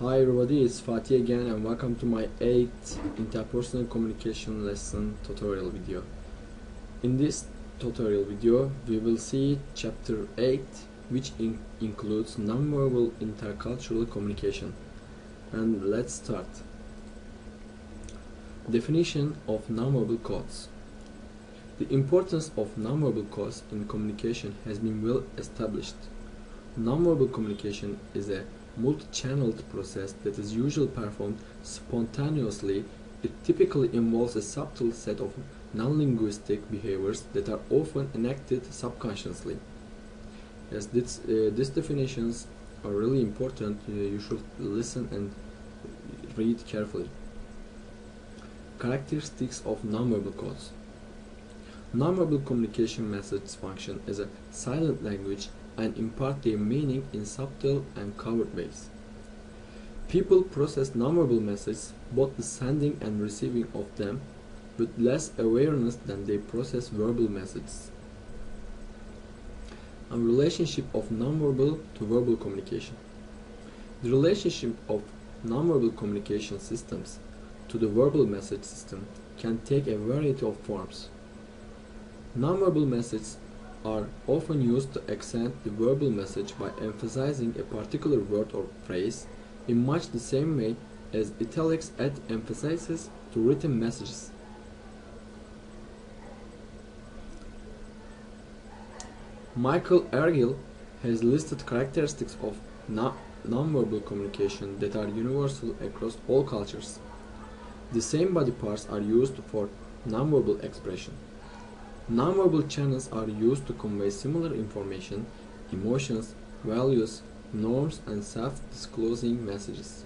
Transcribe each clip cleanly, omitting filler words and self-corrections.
Hi everybody, it's Fatih again and welcome to my 8th interpersonal communication lesson tutorial video. In this tutorial video, we will see chapter 8, which includes nonverbal intercultural communication. And let's start. Definition of nonverbal codes. The importance of nonverbal codes in communication has been well established. Nonverbal communication is a multi-channeled process that is usually performed spontaneously. It typically involves a subtle set of non-linguistic behaviors that are often enacted subconsciously. Yes, these definitions are really important. You should listen and read carefully. Characteristics of nonverbal codes. Nonverbal communication methods function as a silent language and impart their meaning in subtle and covert ways. People process nonverbal messages, both the sending and receiving of them, with less awareness than they process verbal messages. A relationship of nonverbal to verbal communication. The relationship of nonverbal communication systems to the verbal message system can take a variety of forms. Nonverbal messages are often used to accent the verbal message by emphasizing a particular word or phrase in much the same way as italics add emphasis to written messages. Michael Ergil has listed characteristics of nonverbal communication that are universal across all cultures. The same body parts are used for nonverbal expression. Nonverbal channels are used to convey similar information, emotions, values, norms, and self-disclosing messages.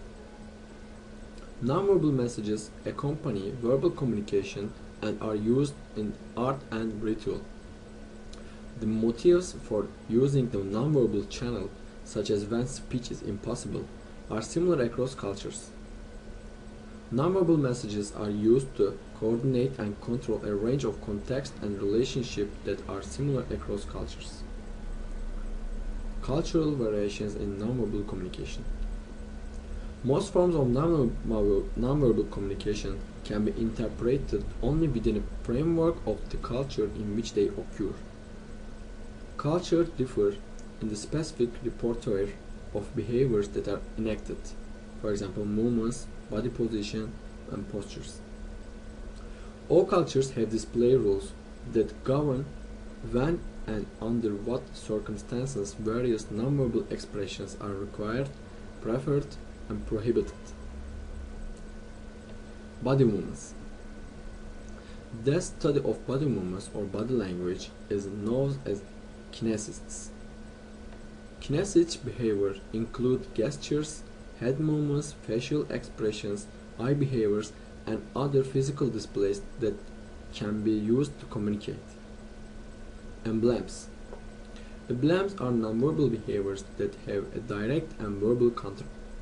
Nonverbal messages accompany verbal communication and are used in art and ritual. The motives for using the nonverbal channel, such as when speech is impossible, are similar across cultures. Nonverbal messages are used to coordinate and control a range of contexts and relationships that are similar across cultures. Cultural variations in nonverbal communication. Most forms of nonverbal communication can be interpreted only within a framework of the culture in which they occur. Cultures differ in the specific repertoire of behaviors that are enacted, for example, movements, body position, and postures. All cultures have display rules that govern when and under what circumstances various nonverbal expressions are required, preferred, and prohibited. Body movements. The study of body movements or body language is known as kinesics. Kinesthetic behavior include gestures, head movements, facial expressions, eye behaviors, and other physical displays that can be used to communicate. Emblems. Emblems are nonverbal behaviors that have a direct and verbal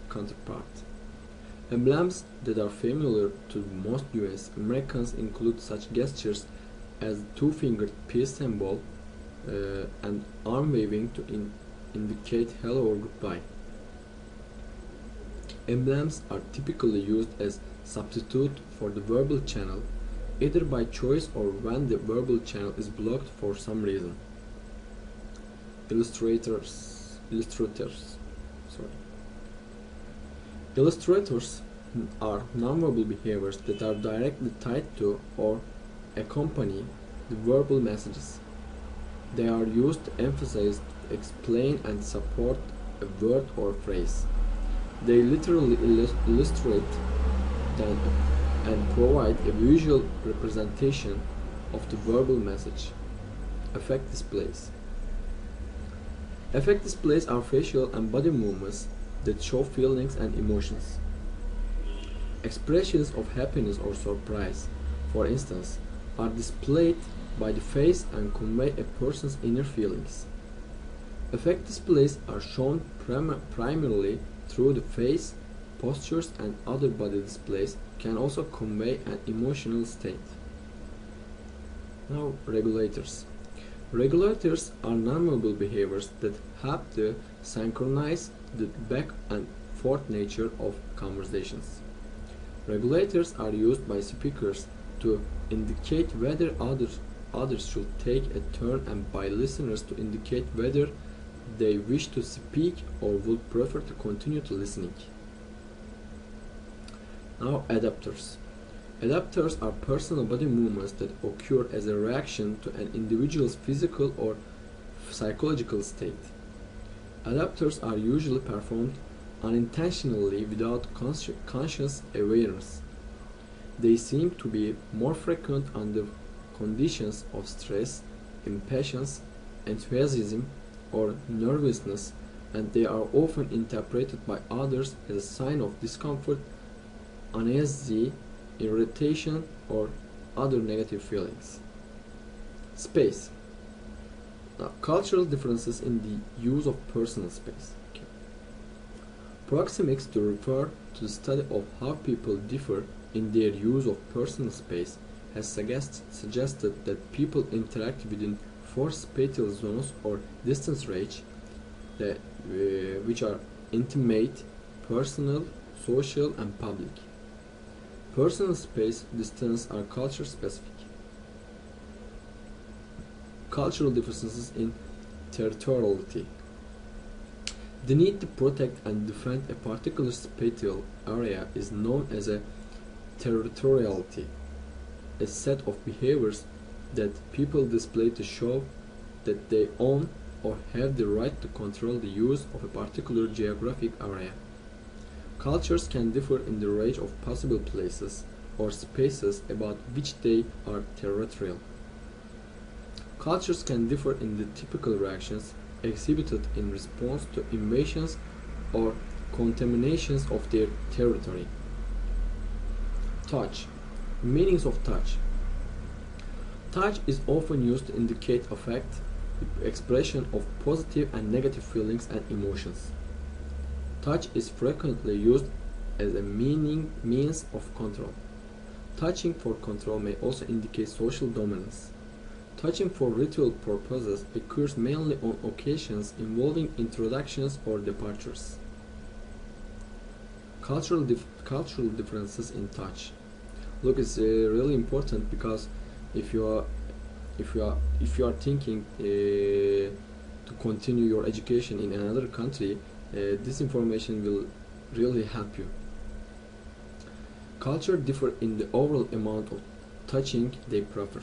counterpart. Emblems that are familiar to most US Americans include such gestures as the two-fingered peace symbol and arm waving to indicate hello or goodbye. Emblems are typically used as substitute for the verbal channel, either by choice or when the verbal channel is blocked for some reason. Illustrators are nonverbal behaviors that are directly tied to or accompany the verbal messages. They are used to emphasize, explain, and support a word or phrase. They literally illustrate and provide a visual representation of the verbal message. Affect displays. Affect displays are facial and body movements that show feelings and emotions. Expressions of happiness or surprise, for instance, are displayed by the face and convey a person's inner feelings. Affect displays are shown primarily through the face. Postures and other body displays can also convey an emotional state. Now, regulators. Regulators are nonverbal behaviors that help to synchronize the back and fourth nature of conversations. Regulators are used by speakers to indicate whether others should take a turn, and by listeners to indicate whether they wish to speak or would prefer to continue to listening. Now, adapters. Adapters are personal body movements that occur as a reaction to an individual's physical or psychological state. Adapters are usually performed unintentionally without conscious awareness. They seem to be more frequent under conditions of stress, impatience, enthusiasm, or nervousness, and they are often interpreted by others as a sign of discomfort, uneasy, irritation, or other negative feelings. Space. Now, cultural differences in the use of personal space. Okay. Proxemics to refer to the study of how people differ in their use of personal space has suggested that people interact within four spatial zones or distance range, which are intimate, personal, social, and public. Personal space distance are culture specific. Cultural differences in territoriality. The need to protect and defend a particular spatial area is known as a territoriality, a set of behaviors that people display to show that they own or have the right to control the use of a particular geographic area. Cultures can differ in the range of possible places or spaces about which they are territorial. Cultures can differ in the typical reactions exhibited in response to invasions or contaminations of their territory. Touch. Meanings of touch. Touch is often used to indicate affect, the expression of positive and negative feelings and emotions. Touch is frequently used as a means of control. Touching for control may also indicate social dominance. Touching for ritual purposes occurs mainly on occasions involving introductions or departures. Cultural differences in touch. Look, it's really important, because if you are thinking to continue your education in another country, this information will really help you. Cultures differ in the overall amount of touching they prefer.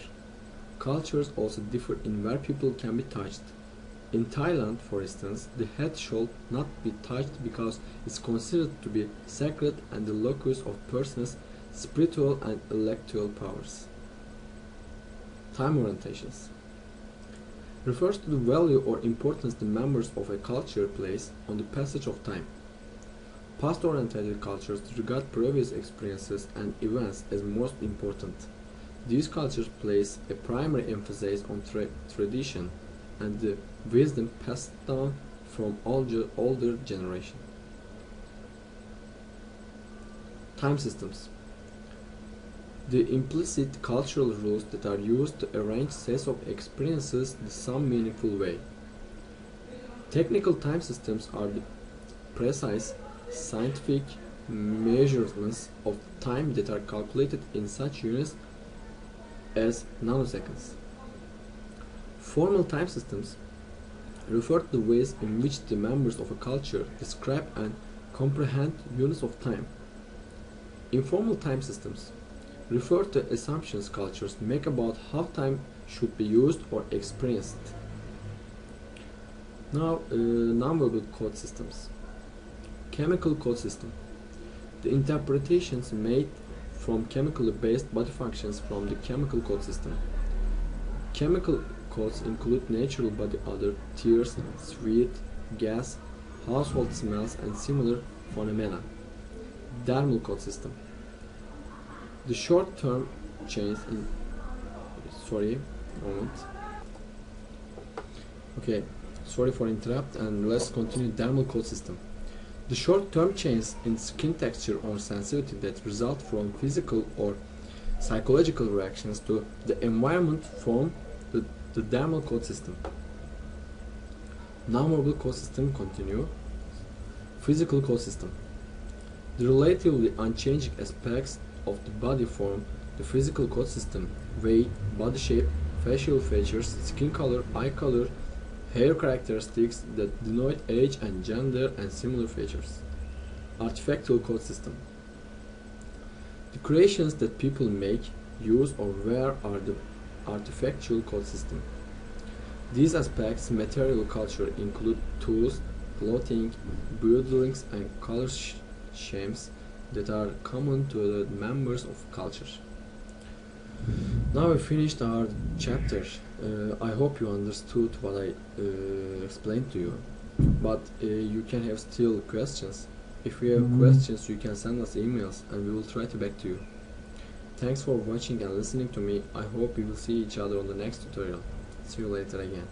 Cultures also differ in where people can be touched. In Thailand, for instance, the head should not be touched because it's considered to be sacred and the locus of persons' spiritual and intellectual powers. Time orientations refers to the value or importance the members of a culture place on the passage of time. Past-oriented cultures regard previous experiences and events as most important. These cultures place a primary emphasis on tradition and the wisdom passed down from older generation. Time systems. The implicit cultural rules that are used to arrange sets of experiences in some meaningful way. Technical time systems are the precise scientific measurements of time that are calculated in such units as nanoseconds. Formal time systems refer to the ways in which the members of a culture describe and comprehend units of time. Informal time systems refer to assumptions cultures make about how time should be used or experienced. Now, nonverbal code systems. Chemical code system. The interpretations made from chemically based body functions from the chemical code system. Chemical codes include natural body odor, tears, sweat, gas, household smells, and similar phenomena. Dermal code system. The short-term chains in sorry for interrupt, and let's continue dermal code system. The short-term changes in skin texture or sensitivity that result from physical or psychological reactions to the environment form the dermal code system. Non-verbal code system continue. Physical code system. The relatively unchanging aspects of the body form the physical code system: weight, body shape, facial features, skin color, eye color, hair characteristics that denote age and gender, and similar features. Artifactual code system: the creations that people make, use, or wear are the artifactual code system. These aspects material culture include tools, clothing, buildings, and color schemes that are common to the members of culture. Now we finished our chapter. I hope you understood what I explained to you. But you can have still questions. If you have questions, you can send us emails and we will try to back to you. Thanks for watching and listening to me. I hope we will see each other on the next tutorial. See you later again.